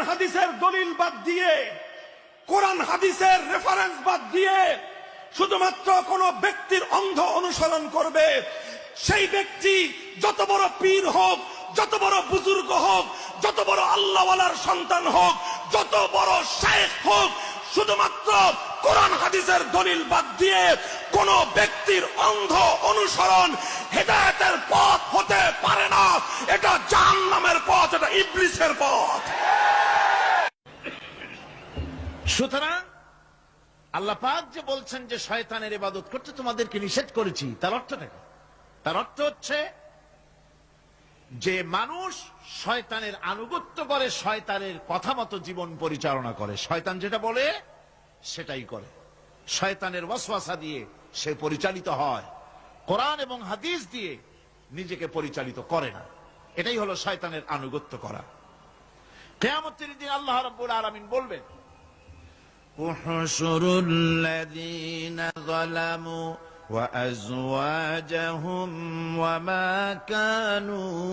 হাদিসের দলিল বাদ দিয়ে, কোরআন হাদিসের রেফারেন্স বাদ দিয়ে শুধুমাত্র কোন ব্যক্তির অন্ধ অনুসরণ করবে, সেই ব্যক্তি যত বড় পীর হোক, যত বড় বুজুর্গ হোক, যত বড় আল্লাহওয়ালার সন্তান হোক, যত বড় শেখ হোক, শুধুমাত্র কোরআন হাদিসের দলিল বাদ দিয়ে কোন ব্যক্তির অন্ধ অনুসরণ হেদায়েতের পথ হতে পারে না। এটা জাহান্নামের পথ, এটা ইবলিসের পথ। সুতরাং আল্লাহ পাক যে বলছেন যে শয়তানের ইবাদত করতে তোমাদেরকে নিষেধ করেছি, তার অর্থটা কি? তার অর্থ হচ্ছে যে মানুষ শয়তানের আনুগত্য করে, শয়তানের কথা মতো জীবন পরিচালনা করে, শয়তান যেটা বলে সেটাই করে, শয়তানের ওয়াসওয়াসা দিয়ে সে পরিচালিত হয়, কোরআন এবং হাদিস দিয়ে নিজেকে পরিচালিত করে না। এটাই হলো শয়তানের আনুগত্য করা। কিয়ামতের দিন আল্লাহ রাব্বুল আলামিন বলবেন, احشروا الذين ظلموا وأزواجهم وما كانوا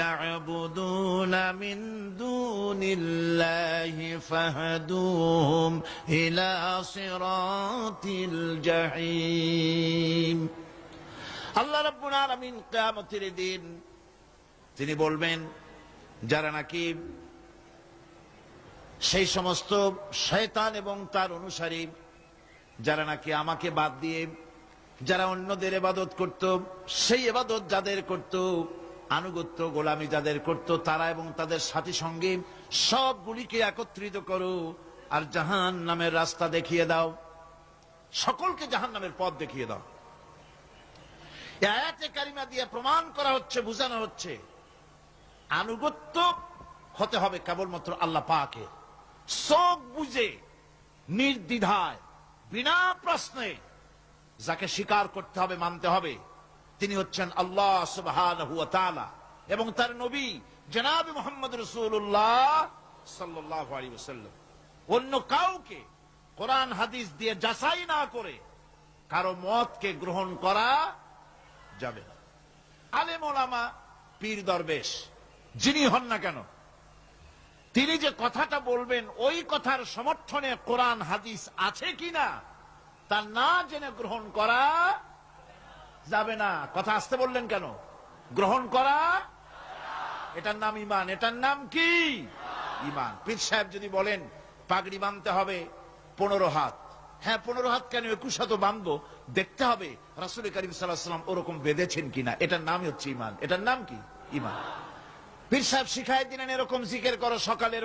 يعبدون من دون الله فاهدوهم إلى صراط الجحيم। আল্লাহ রাব্বুল আলামিন কিয়ামতের দিন তিনি বলবেন, যারা নাকি সেই সমস্ত শয়তান এবং তার অনুসারী, যারা নাকি আমাকে বাদ দিয়ে যারা অন্যদের ইবাদত করত, সেই ইবাদত যাদের করত, আনুগত্য গোলামি যাদের করত, তারা এবং তাদের সাথী সঙ্গী সবগুলিকে একত্রিত করো আর জাহান্নামের রাস্তা দেখিয়ে দাও, সকলকে জাহান্নামের পথ দেখিয়ে দাও। এই আয়াতে কারিমা দিয়ে প্রমাণ করা হচ্ছে, বোঝানো হচ্ছে আনুগত্য হতে হবে কেবলমাত্র আল্লাহ পাকের। সব বুঝে নির্দ্বিধায় বিনা প্রশ্নে যাকে স্বীকার করতে হবে, মানতে হবে, তিনি হচ্ছেন আল্লাহ সুবহানাহু ওয়া তাআলা এবং তার নবী জনাব মুহাম্মদ রাসূলুল্লাহ সাল্লাল্লাহু আলাইহি ওয়াসাল্লাম। অন্য কাউকে কোরআন হাদিস দিয়ে যাচাই না করে কারো মতকে গ্রহণ করা যাবে না। আলেম ওলামা, পীর দরবেশ যিনি হন না কেন, তিনি যে কথাটা বলবেন ওই কথার সমর্থনে কোরআন হাদিস আছে কিনা তা না জেনে গ্রহণ করা যাবে না। কথা আসতে বললেন কেন? গ্রহণ করা, এটার নাম ঈমান। এটার নাম কি? ঈমান। পীর সাহেব যদি বলেন পাগড়ি বাঁধতে হবে 15 হাত, হ্যাঁ 15 হাত কেন, 21 হাতও বাঁধবো, দেখতে হবে রাসূল করিম সাল্লাল্লাহু আলাইহি ওয়াসাল্লাম ওরকম বেঁধেছেন কিনা। এটার নামই হচ্ছে ঈমান। এটার নাম কি? ঈমান। পীর সাহেব শিখায় দিলেন এরকম জিকির করো সকালে,